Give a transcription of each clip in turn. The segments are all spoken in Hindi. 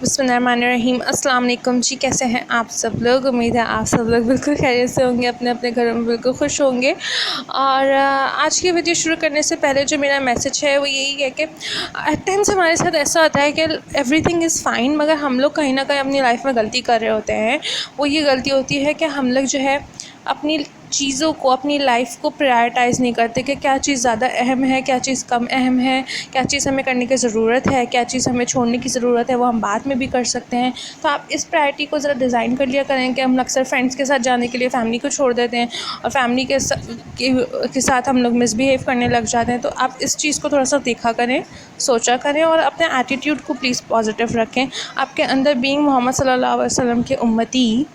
बिस्मिल्लाहिर्रहमानिर्रहीम। अस्सलाम वालेकुम जी, कैसे हैं आप सब लोग। उम्मीद है आप सब लोग बिल्कुल खैरियत से होंगे, अपने अपने घरों में बिल्कुल खुश होंगे। और आज की वीडियो शुरू करने से पहले जो मेरा मैसेज है वो यही है कि एट टाइम्स हमारे साथ ऐसा होता है कि एवरीथिंग इज़ फ़ाइन, मगर हम लोग कहीं ना कहीं अपनी लाइफ में गलती कर रहे होते हैं। वो ये गलती होती है कि हम लोग जो है अपनी चीज़ों को, अपनी लाइफ को प्रायोरिटाइज़ नहीं करते कि क्या चीज़ ज़्यादा अहम है, क्या चीज़ कम अहम है, क्या चीज़ हमें करने की ज़रूरत है, क्या चीज़ हमें छोड़ने की ज़रूरत है, वो हम बाद में भी कर सकते हैं। तो आप इस प्रायोरिटी को ज़रा डिज़ाइन कर लिया करें कि हम अक्सर फ्रेंड्स के साथ जाने के लिए फ़ैमिली को छोड़ देते हैं और फैमिली के साथ हम लोग मिसबिहेव करने लग जाते हैं। तो आप इस चीज़ को थोड़ा सा देखा करें, सोचा करें और अपने एटीट्यूड को प्लीज़ पॉजिटिव रखें। आपके अंदर बीइंग मोहम्मद सल्लल्लाहु अलैहि वसल्लम के उम्मती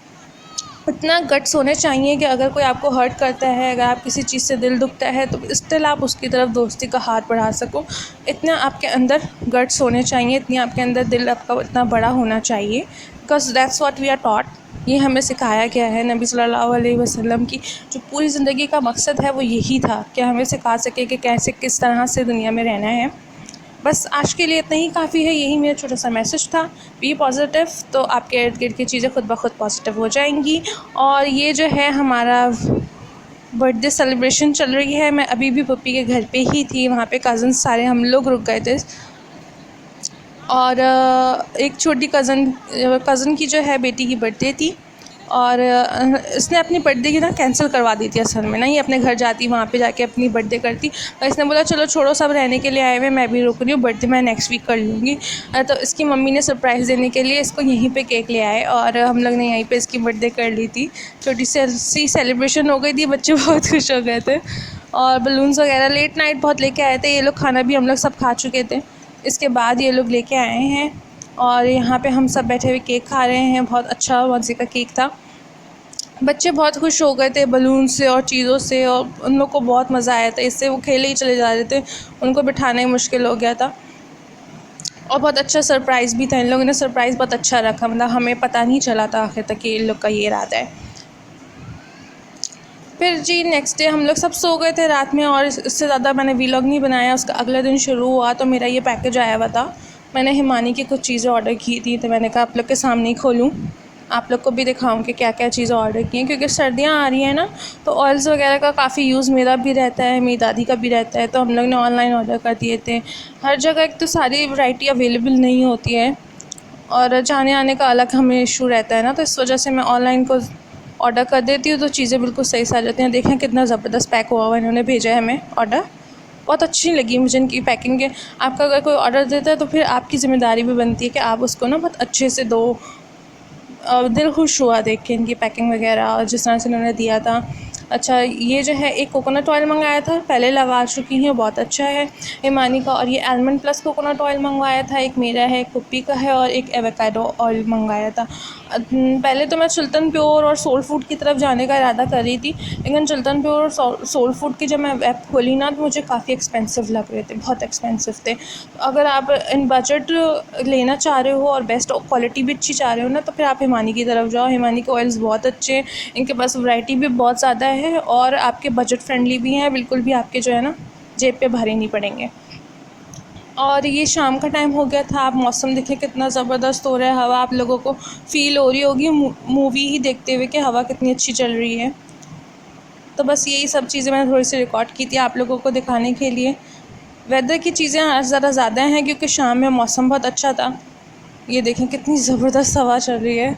इतना गट्स होने चाहिए कि अगर कोई आपको हर्ट करता है, अगर आप किसी चीज़ से दिल दुखता है तो स्टिल आप उसकी तरफ दोस्ती का हाथ बढ़ा सको। इतना आपके अंदर गट्स होने चाहिए, इतनी आपके अंदर दिल आपका इतना बड़ा होना चाहिए, because that's what we are taught. ये हमें सिखाया गया है। नबी सल्लल्लाहु अलैहि वसल्लम की जो पूरी ज़िंदगी का मकसद है वो यही था कि हमें सिखा सके कि कैसे किस तरह से दुनिया में रहना है। बस आज के लिए इतना ही काफ़ी है, यही मेरा छोटा सा मैसेज था। बी पॉजिटिव, तो आपके इर्द गिर्द की चीज़ें खुद ब खुद पॉजिटिव हो जाएंगी। और ये जो है हमारा बर्थडे सेलिब्रेशन चल रही है, मैं अभी भी पप्पी के घर पे ही थी, वहाँ पे कज़न्स सारे हम लोग रुक गए थे। और एक छोटी कज़न की जो है बेटी की बर्थडे थी और इसने अपनी बर्थडे की ना कैंसिल करवा दी थी। असल में ना ये अपने घर जाती, वहाँ पे जाके अपनी बर्थडे करती, और इसने बोला चलो छोड़ो, सब रहने के लिए आए हुए, मैं भी रुक रही हूँ, बर्थडे मैं नेक्स्ट वीक कर लूँगी। तो इसकी मम्मी ने सरप्राइज़ देने के लिए इसको यहीं पे केक ले आए और हम लोग ने यहीं पे इसकी बर्थडे कर ली थी। छोटी सी सेलिब्रेशन हो गई थी, बच्चे बहुत खुश हो गए थे और बलून्स वगैरह लेट नाइट बहुत लेके आए थे। ये लोग खाना भी हम लोग सब खा चुके थे, इसके बाद ये लोग लेके आए हैं और यहाँ पे हम सब बैठे हुए केक खा रहे हैं। बहुत अच्छा मज़े का केक था, बच्चे बहुत खुश हो गए थे बलून से और चीज़ों से, और उन लोग को बहुत मज़ा आया था। इससे वो खेले ही चले जा रहे थे, उनको बिठाना ही मुश्किल हो गया था। और बहुत अच्छा सरप्राइज़ भी था, इन लोगों ने सरप्राइज़ बहुत अच्छा रखा, मतलब हमें पता नहीं चला था आखिर तक कि इन लोग का ये इरादा है। फिर जी नेक्स्ट डे हम लोग सब सो गए थे रात में, और इससे ज़्यादा मैंने वीलॉग नहीं बनाया। उसका अगला दिन शुरू हुआ तो मेरा ये पैकेज आया हुआ था। मैंने हिमानी की कुछ चीज़ें ऑर्डर की थी, तो मैंने कहा आप लोग के सामने ही खोलूँ, आप लोग को भी दिखाऊं कि क्या क्या चीज़ें ऑर्डर की हैं, क्योंकि सर्दियाँ आ रही हैं ना, तो ऑयल्स वगैरह का काफ़ी यूज़ मेरा भी रहता है, मेरी दादी का भी रहता है, तो हम लोग ने ऑनलाइन ऑर्डर कर दिए थे। हर जगह एक तो सारी वैरायटी अवेलेबल नहीं होती है और जाने आने का अलग हमें इशू रहता है ना, तो इस वजह से मैं ऑनलाइन को ऑर्डर कर देती हूँ तो चीज़ें बिल्कुल सही से आ जाती हैं। देखें कितना ज़बरदस्त पैक हुआ हुआ इन्होंने भेजा है हमें ऑर्डर, बहुत अच्छी लगी मुझे इनकी पैकिंग के। आपका अगर कोई ऑर्डर देता है तो फिर आपकी ज़िम्मेदारी भी बनती है कि आप उसको ना बहुत अच्छे से दो। दिल खुश हुआ देख के इनकी पैकिंग वगैरह और जिस तरह से इन्होंने दिया था। अच्छा, ये जो है एक कोकोनट ऑयल मंगाया था, पहले लगा चुकी हैं, बहुत अच्छा है हिमानी का। और ये आलमंड प्लस कोकोनट ऑयल मंगवाया था, एक मेरा है, एक पुप्पी का है, और एक एवोकाडो ऑयल मंगाया था। पहले तो मैं सुल्तान प्योर और सोल फूड की तरफ जाने का इरादा कर रही थी, लेकिन सुल्तान प्योर और सोल फूड की जब मैं ऐप खोली ना तो मुझे काफ़ी एक्सपेंसिव लग रहे थे, बहुत एक्सपेंसिव थे। अगर आप इन बजट लेना चाह रहे हो और बेस्ट क्वालिटी भी अच्छी चाह रहे हो ना, तो फिर आप हिमानी की तरफ जाओ। हिमानी के ऑयल्स बहुत अच्छे हैं, इनके पास वैरायटी भी बहुत ज़्यादा है और आपके बजट फ्रेंडली भी हैं, बिल्कुल भी आपके जो है ना जेब पे भारी नहीं पड़ेंगे। और ये शाम का टाइम हो गया था, आप मौसम देखें कितना ज़बरदस्त हो रहा है, हवा आप लोगों को फ़ील हो रही होगी मूवी ही देखते हुए कि हवा कितनी अच्छी चल रही है। तो बस यही सब चीज़ें मैंने थोड़ी सी रिकॉर्ड की थी आप लोगों को दिखाने के लिए। वेदर की चीज़ें आज ज़रा ज़्यादा हैं क्योंकि शाम में मौसम बहुत अच्छा था। ये देखें कितनी ज़बरदस्त हवा चल रही है,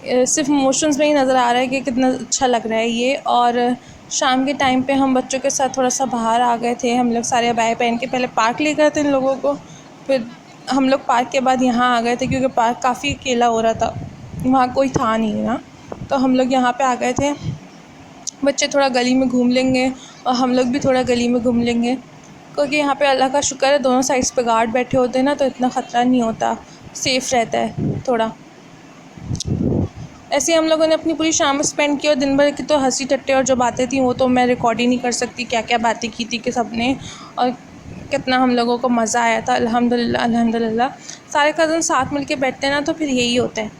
सिर्फ मोशंस में ही नज़र आ रहा है कि कितना अच्छा लग रहा है ये। और शाम के टाइम पे हम बच्चों के साथ थोड़ा सा बाहर आ गए थे, हम लोग सारे अबाए पहन के पहले पार्क ले गए थे इन लोगों को, फिर हम लोग पार्क के बाद यहाँ आ गए थे क्योंकि पार्क काफ़ी अकेला हो रहा था, वहाँ कोई था नहीं ना, तो हम लोग यहाँ पे आ गए थे। बच्चे थोड़ा गली में घूम लेंगे और हम लोग भी थोड़ा गली में घूम लेंगे, क्योंकि यहाँ पे अल्लाह का शुक्र है दोनों साइड्स पे गार्ड बैठे होते हैं ना, तो इतना ख़तरा नहीं होता, सेफ़ रहता है थोड़ा। ऐसे ही हम लोगों ने अपनी पूरी शाम स्पेंड की और दिन भर की तो हंसी टट्टे और जो बातें थी वो तो मैं रिकॉर्ड ही नहीं कर सकती, क्या क्या बातें की थी कि सब ने, और कितना हम लोगों को मज़ा आया था। अल्हम्दुलिल्लाह अल्हम्दुलिल्लाह। सारे कज़न साथ मिल के बैठते हैं ना तो फिर यही होता है।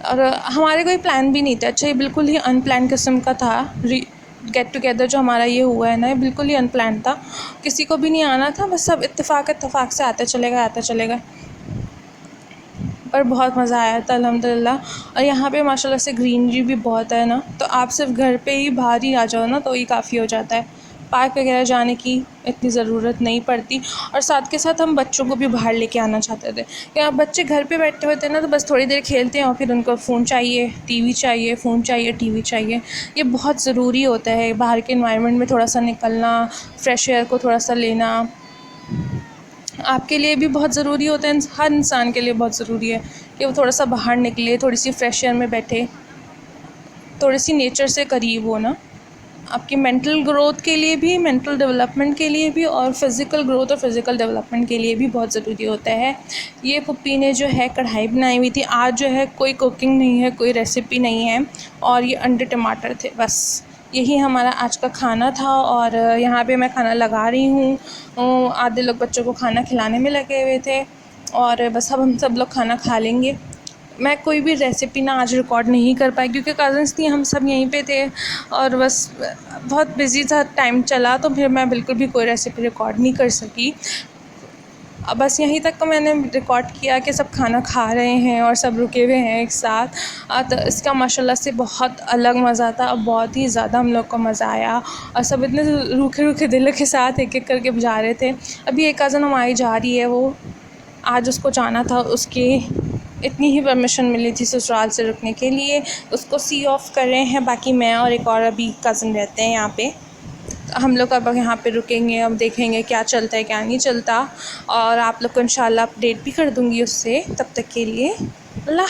और हमारे कोई प्लान भी नहीं था, अच्छा ये बिल्कुल ही अनप्लान किस्म का था। गेट टुगेदर जो हमारा ये हुआ है ना, ये बिल्कुल ही अनप्लान था, किसी को भी नहीं आना था, बस सब इत्तेफाक से आते चले गए आते चले गए। पर बहुत मज़ा आया था अल्हम्दुलिल्लाह। और यहाँ पे माशाल्लाह से ग्रीनरी भी बहुत है ना, तो आप सिर्फ घर पे ही बाहर ही आ जाओ ना तो ही काफ़ी हो जाता है, पार्क वगैरह जाने की इतनी ज़रूरत नहीं पड़ती। और साथ के साथ हम बच्चों को भी बाहर लेके आना चाहते थे, कि आप बच्चे घर पे बैठे होते हैं ना तो बस थोड़ी देर खेलते हैं और फिर उनको फ़ोन चाहिए, टीवी चाहिए, फ़ोन चाहिए, टीवी चाहिए। ये बहुत ज़रूरी होता है बाहर के एनवायरनमेंट में थोड़ा सा निकलना, फ्रेश एयर को थोड़ा सा लेना। आपके लिए भी बहुत ज़रूरी होता है, हर इंसान के लिए बहुत ज़रूरी है कि वो थोड़ा सा बाहर निकले, थोड़ी सी फ्रेश एयर में बैठे, थोड़ी सी नेचर से करीब हो ना। आपकी मेंटल ग्रोथ के लिए भी, मेंटल डेवलपमेंट के लिए भी, और फिज़िकल ग्रोथ और फिज़िकल डेवलपमेंट के लिए भी बहुत ज़रूरी होता है। ये पुप्पी ने जो है कढ़ाई बनाई हुई थी। आज जो है कोई कुकिंग नहीं है, कोई रेसिपी नहीं है, और ये अंडे टमाटर थे, बस यही हमारा आज का खाना था। और यहाँ पे मैं खाना लगा रही हूँ, आधे लोग बच्चों को खाना खिलाने में लगे हुए थे, और बस अब हम सब लोग खाना खा लेंगे। मैं कोई भी रेसिपी ना आज रिकॉर्ड नहीं कर पाई क्योंकि कज़न्स थी, हम सब यहीं पे थे, और बस बहुत बिज़ी था, टाइम चला, तो फिर मैं बिल्कुल भी कोई रेसिपी रिकॉर्ड नहीं कर सकी। अब बस यहीं तक का मैंने रिकॉर्ड किया कि सब खाना खा रहे हैं और सब रुके हुए हैं एक साथ। तो इसका माशाल्लाह से बहुत अलग मज़ा था, बहुत ही ज़्यादा हम लोग को मज़ा आया, और सब इतने रूखे रूखे दिलों के साथ एक एक करके जा रहे थे। अभी एक कज़न हमारी जा रही है, वो आज उसको जाना था, उसकी इतनी ही परमिशन मिली थी ससुराल से रुकने के लिए, उसको सी ऑफ कर रहे हैं। बाकी मैं और एक और अभी कज़न रहते हैं यहाँ पे, हम लोग अब यहाँ पे रुकेंगे, अब देखेंगे क्या चलता है क्या नहीं चलता, और आप लोग को इंशाल्लाह अपडेट भी कर दूँगी उससे। तब तक के लिए अल्लाह।